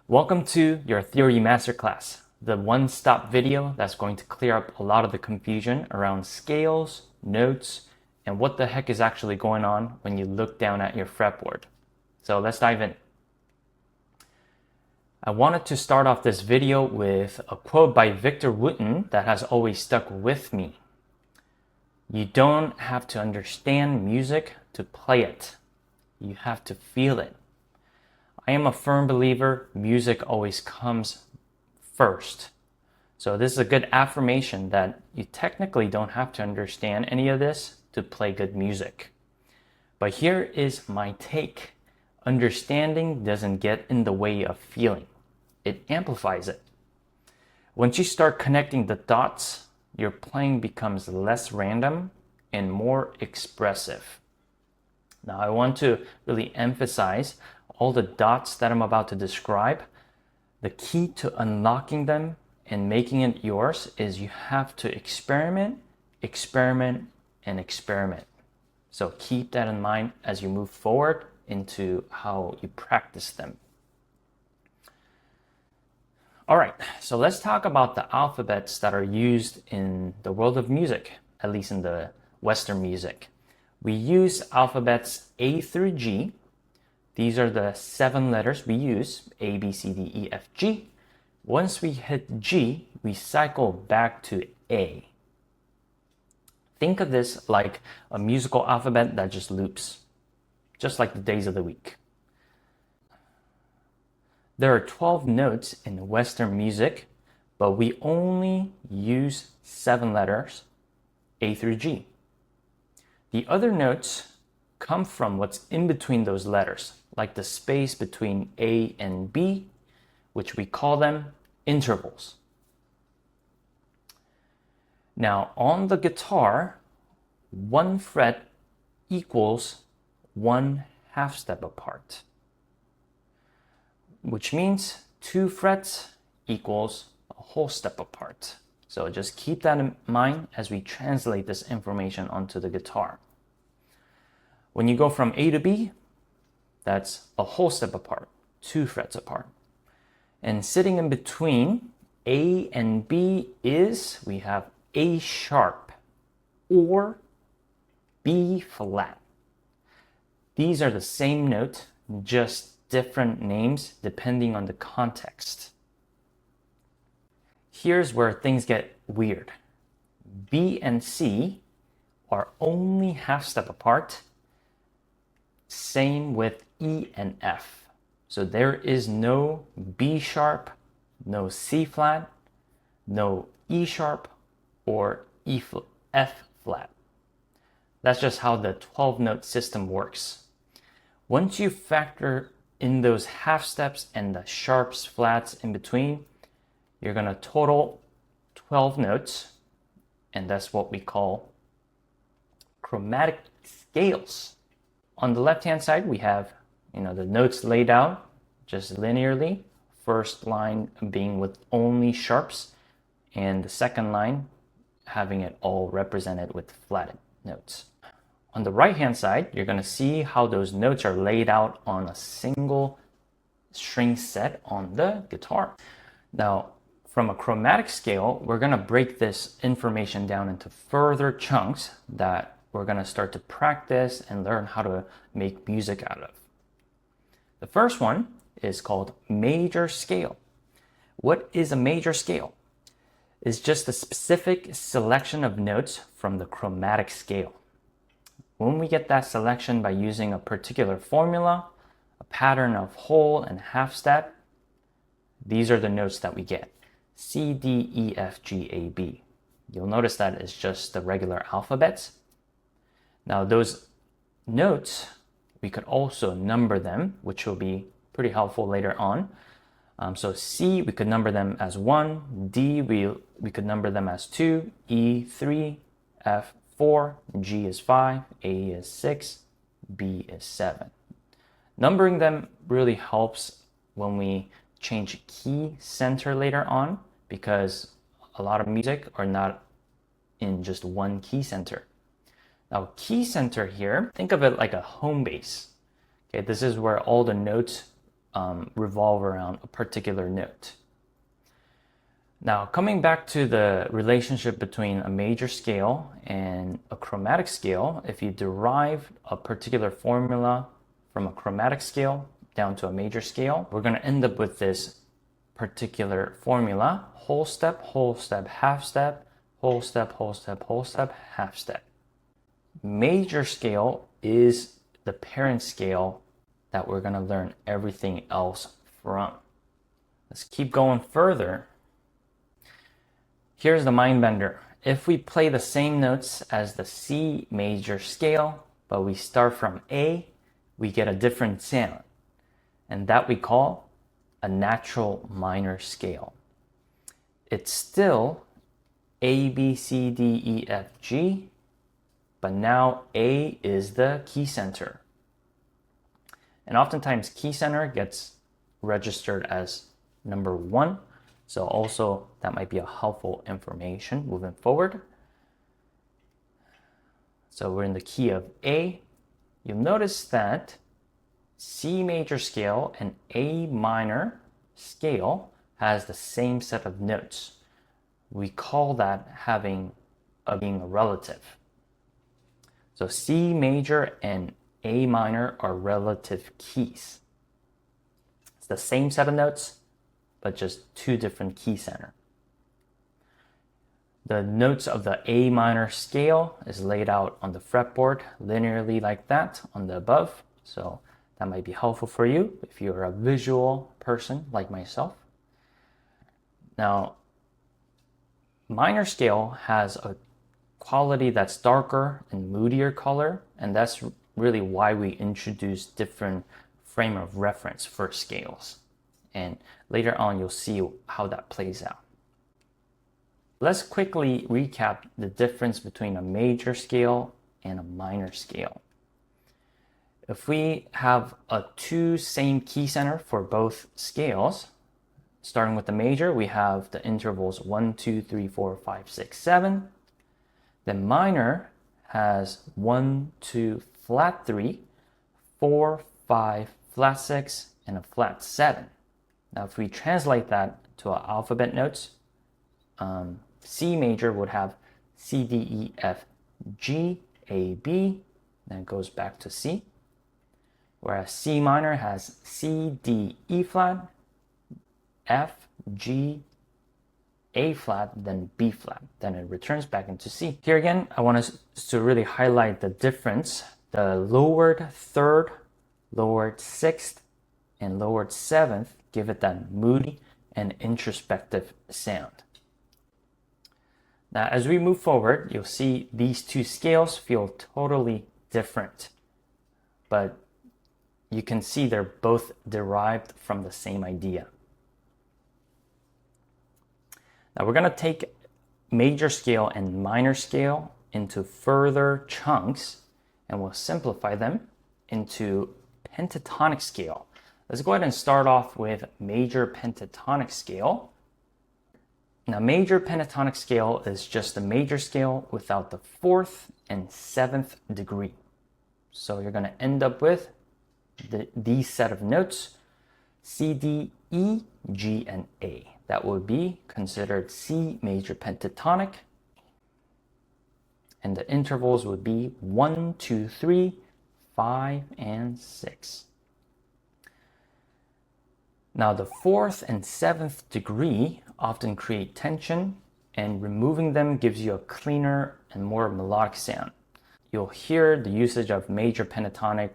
Welcome to your Theory Masterclass, the one-stop video that's going to clear up a lot of the confusion around scales, notes, and what the heck is actually going on when you look down at your fretboard. So let's dive in. I wanted to start off this video with a quote by Victor Wooten that has always stuck with me. You don't have to understand music to play it. You have to feel it. I am a firm believer music always comes first. So this is a good affirmation that you technically don't have to understand any of this to play good music. But here is my take. Understanding doesn't get in the way of feeling. It amplifies it. Once you start connecting the dots, your playing becomes less random and more expressive. Now I want to really emphasize all the dots that I'm about to describe. The key to unlocking them and making it yours is you have to experiment, and experiment. So keep that in mind as you move forward into how you practice them. All right, so let's talk about the alphabets that are used in the world of music, at least in the Western music. We use alphabets A through G. These are the 7 letters we use, A, B, C, D, E, F, G. Once we hit G, we cycle back to A. Think of this like a musical alphabet that just loops, just like the days of the week. There are 12 notes in Western music, but we only use 7 letters, A through G. The other notes come from what's in between those letters, like the space between A and B, which we call them intervals. Now, on the guitar, 1 fret equals 1 half step apart, which means 2 frets equals a whole step apart. So just keep that in mind as we translate this information onto the guitar. When you go from A to B, that's a whole step apart, 2 frets apart. And sitting in between A and B is, we have A sharp or B flat. These are the same note, just different names depending on the context. Here's where things get weird. B and C are only half step apart. Same with E and F. So there is no B sharp, no C flat, no E sharp, or F flat. That's just how the 12-note system works. Once you factor in those half steps and the sharps, flats in between, you're going to total 12 notes, and that's what we call chromatic scales. On the left-hand side, we have, the notes laid out just linearly. First line being with only sharps, and the second line having it all represented with flatted notes. On the right-hand side, you're going to see how those notes are laid out on a single string set on the guitar. Now, from a chromatic scale, we're going to break this information down into further chunks that we're going to start to practice and learn how to make music out of. The first one is called major scale. What is a major scale? It's just a specific selection of notes from the chromatic scale. When we get that selection by using a particular formula, a pattern of whole and half step, these are the notes that we get. C, D, E, F, G, A, B. You'll notice that it's just the regular alphabets. Now those notes, we could also number them, which will be pretty helpful later on. So C, we could number them as 1, D, we could number them as 2, E, 3, F, 4, G is 5, A is 6, B is 7. Numbering them really helps when we change key center later on, because a lot of music are not in just one key center. Now, key center here, think of it like a home base. Okay, this is where all the notes revolve around a particular note. Now, coming back to the relationship between a major scale and a chromatic scale, if you derive a particular formula from a chromatic scale down to a major scale, we're going to end up with this particular formula: whole step, half step, whole step, whole step, whole step, half step. Major scale is the parent scale that we're going to learn everything else from. Let's keep going further. Here's the mind bender. If we play the same notes as the C major scale, but we start from A, we get a different sound. And that we call a natural minor scale. It's still A, B, C, D, E, F, G, but now A is the key center. And oftentimes key center gets registered as number 1. So also that might be a helpful information moving forward. So we're in the key of A. You'll notice that C major scale and A minor scale has the same set of notes. We call that being a relative. So C major and A minor are relative keys. It's the same set of notes, but just 2 different key center. The notes of the A minor scale is laid out on the fretboard linearly like that on the above. So that might be helpful for you if you're a visual person like myself. Now, minor scale has a quality that's darker and moodier color, and that's really why we introduce different frame of reference for scales. And later on, you'll see how that plays out. Let's quickly recap the difference between a major scale and a minor scale. If we have 2 same key center for both scales, starting with the major, we have the intervals 1, 2, 3, 4, 5, 6, 7. Then minor has 1, 2, flat 3, 4, 5, flat 6, and a flat 7. Now, if we translate that to our alphabet notes, C major would have C, D, E, F, G, A, B, then it goes back to C. Whereas C minor has C, D, E flat, F, G, A flat, then B flat. Then it returns back into C. Here again, I want us to really highlight the difference. The lowered 3rd, lowered 6th, and lowered 7th give it that moody and introspective sound. Now, as we move forward, you'll see these 2 scales feel totally different, but you can see they're both derived from the same idea. Now, we're going to take major scale and minor scale into further chunks, and we'll simplify them into pentatonic scale. Let's go ahead and start off with major pentatonic scale. Now, major pentatonic scale is just the major scale without the 4th and 7th degree. So you're going to end up with these set of notes: C, D, E, G, and A. That would be considered C major pentatonic. And the intervals would be 1, 2, 3, 5, and 6. Now, the 4th and 7th degree often create tension, and removing them gives you a cleaner and more melodic sound. You'll hear the usage of major pentatonic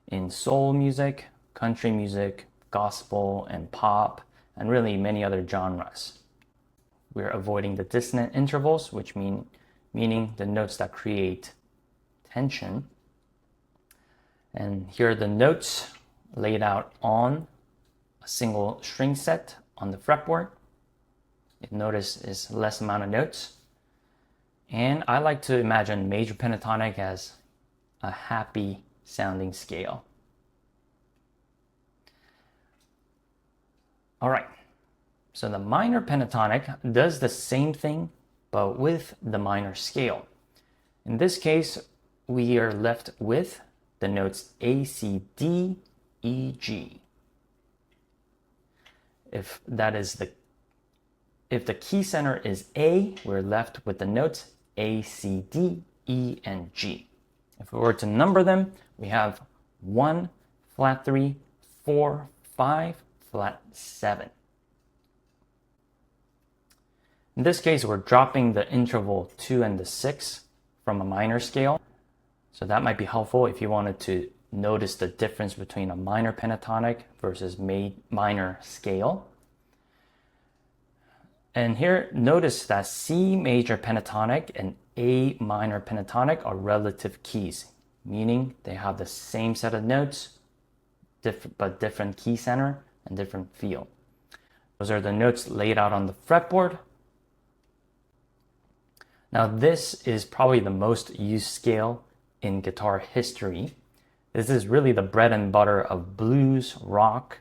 in soul music, country music, gospel, and pop, and really many other genres. We're avoiding the dissonant intervals, which meaning the notes that create tension. And here are the notes laid out on a single string set on the fretboard. You notice is less amount of notes. And I like to imagine major pentatonic as a happy sounding scale. All right, so the minor pentatonic does the same thing, but with the minor scale. In this case, we are left with the notes A, C, D, E, G. if the key center is A, we're left with the notes A, C, D, E, and G. If we were to number them, we have 1, flat 3, 4, 5, flat 7. In this case, we're dropping the interval 2 and the 6 from a minor scale. So that might be helpful if you wanted to notice the difference between a minor pentatonic versus minor scale. And here, notice that C major pentatonic and A minor pentatonic are relative keys, meaning they have the same set of notes, but different key center and different feel. Those are the notes laid out on the fretboard. Now, this is probably the most used scale in guitar history. This is really the bread and butter of blues, rock,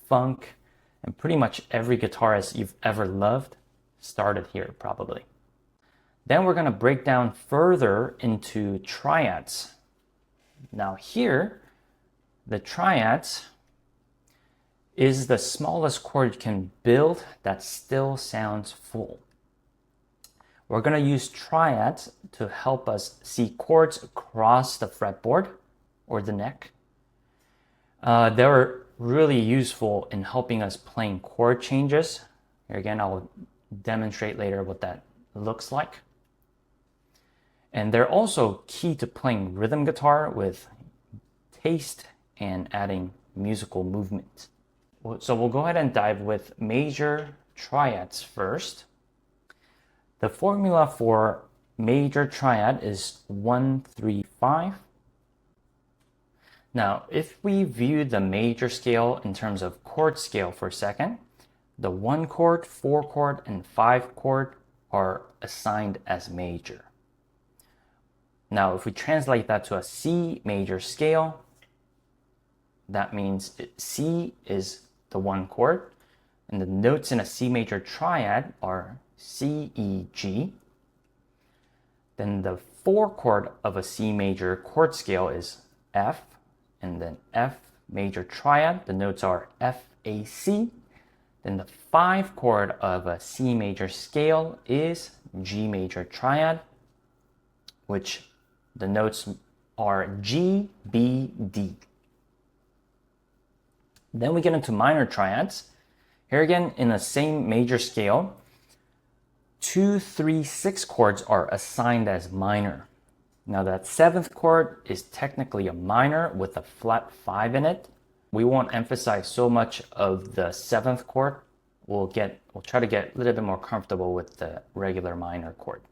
funk, and pretty much every guitarist you've ever loved started here, probably. Then we're going to break down further into triads. Now here, the triads is the smallest chord you can build that still sounds full. We're going to use triads to help us see chords across the fretboard or the neck. They're really useful in helping us playing chord changes. Here again, I'll demonstrate later what that looks like. And they're also key to playing rhythm guitar with taste and adding musical movement. So we'll go ahead and dive with major triads first. The formula for major triad is 1, 3, 5. Now, if we view the major scale in terms of chord scale for a second, the 1 chord, 4 chord, and 5 chord are assigned as major. Now, if we translate that to a C major scale, that means C is the 1 chord, and the notes in a C major triad are C, E, G. Then the 4 chord of a C major chord scale is F, and then F major triad, the notes are F, A, C. Then the 5 chord of a C major scale is G major triad, which the notes are G, B, D. Then we get into minor triads. Here again, in the same major scale, 2, 3, 6 chords are assigned as minor. Now that 7th chord is technically a minor with a flat 5 in it. We won't emphasize so much of the 7th chord. We'll try to get a little bit more comfortable with the regular minor chord.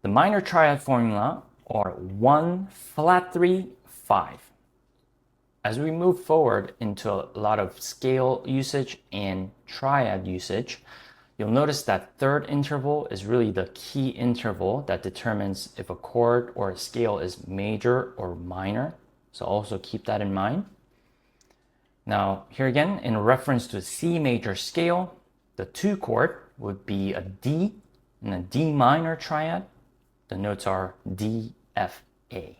The minor triad formula are 1, flat 3, 5. As we move forward into a lot of scale usage and triad usage, you'll notice that third interval is really the key interval that determines if a chord or a scale is major or minor. So also keep that in mind. Now, here again, in reference to a C major scale, the 2 chord would be a D and a D minor triad. The notes are D, F, A.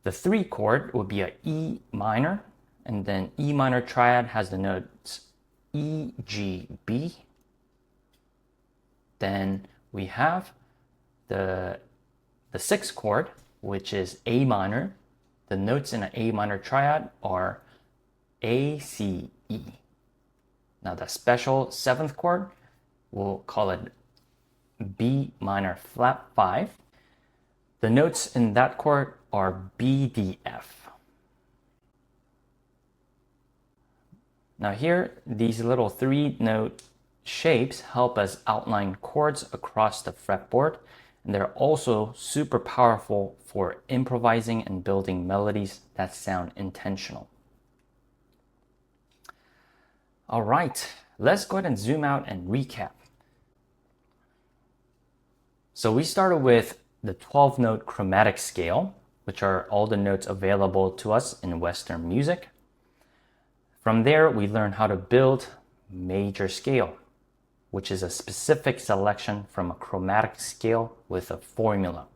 The 3 chord would be a E minor, and then E minor triad has the notes E, G, B. Then we have the 6th chord, which is A minor. The notes in an A minor triad are A, C, E. Now the special 7th chord, we'll call it B minor flat 5. The notes in that chord are B, D, F. Now here, these little 3-note shapes help us outline chords across the fretboard, and they're also super powerful for improvising and building melodies that sound intentional. All right, let's go ahead and zoom out and recap. So we started with the 12-note chromatic scale, which are all the notes available to us in Western music. From there, we learned how to build major scale, which is a specific selection from a chromatic scale with a formula.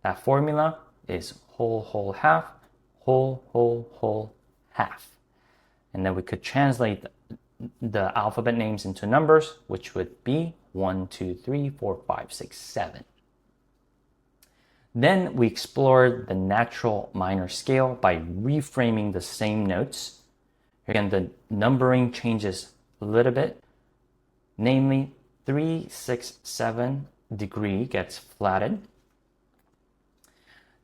That formula is whole, whole, half, whole, whole, whole, half. And then we could translate the alphabet names into numbers, which would be 1, 2, 3, 4, 5, 6, 7. Then we explored the natural minor scale by reframing the same notes. Again, the numbering changes a little bit. Namely, 3, 6, 7 degree gets flatted.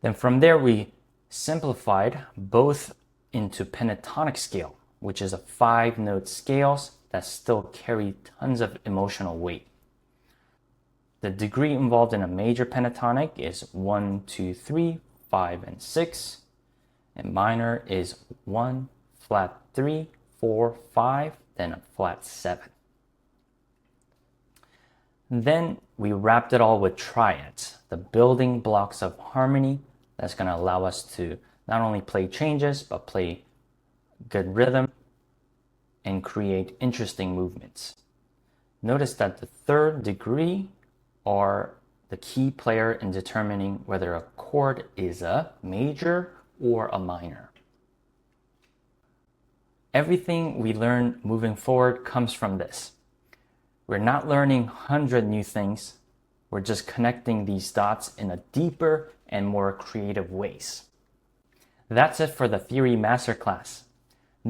Then from there, we simplified both into pentatonic scale, which is a 5-note scales that still carry tons of emotional weight. The degree involved in a major pentatonic is 1, 2, 3, 5, and 6. And minor is 1, flat 3, 4, 5, then a flat 7. Then we wrapped it all with triads, the building blocks of harmony that's going to allow us to not only play changes, but play good rhythm and create interesting movements. Notice that the third degree are the key player in determining whether a chord is a major or a minor. Everything we learn moving forward comes from this. We're not learning 100 new things. We're just connecting these dots in a deeper and more creative ways. That's it for the theory masterclass.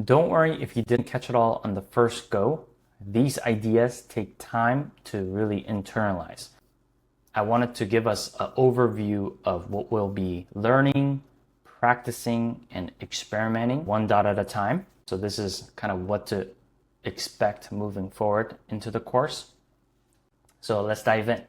Don't worry if you didn't catch it all on the first go. These ideas take time to really internalize. I wanted to give us an overview of what we'll be learning, practicing, and experimenting one dot at a time. So this is kind of what to expect moving forward into the course. So let's dive in.